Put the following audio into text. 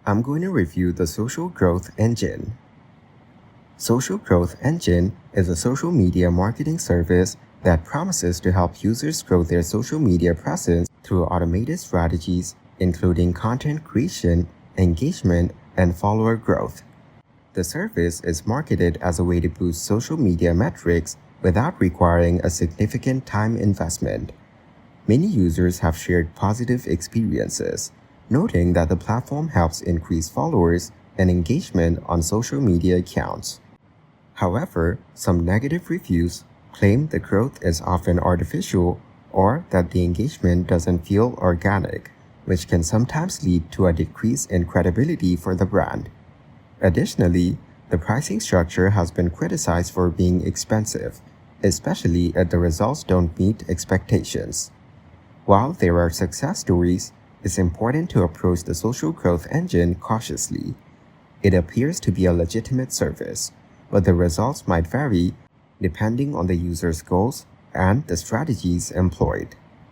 I'm going to review the Social Growth Engine. Social Growth Engine is a social media marketing service that promises to help users grow their social media presence through automated strategies, including content creation, engagement, and follower growth. The service is marketed as a way to boost social media metrics without requiring a significant time investment. Many users have shared positive experiences, noting that the platform helps increase followers and engagement on social media accounts. However, some negative reviews claim the growth is often artificial or that the engagement doesn't feel organic, which can sometimes lead to a decrease in credibility for the brand. Additionally, the pricing structure has been criticized for being expensive, especially if the results don't meet expectations. While there are success stories, it's important to approach the Social Growth Engine cautiously. It appears to be a legitimate service, but the results might vary depending on the user's goals and the strategies employed.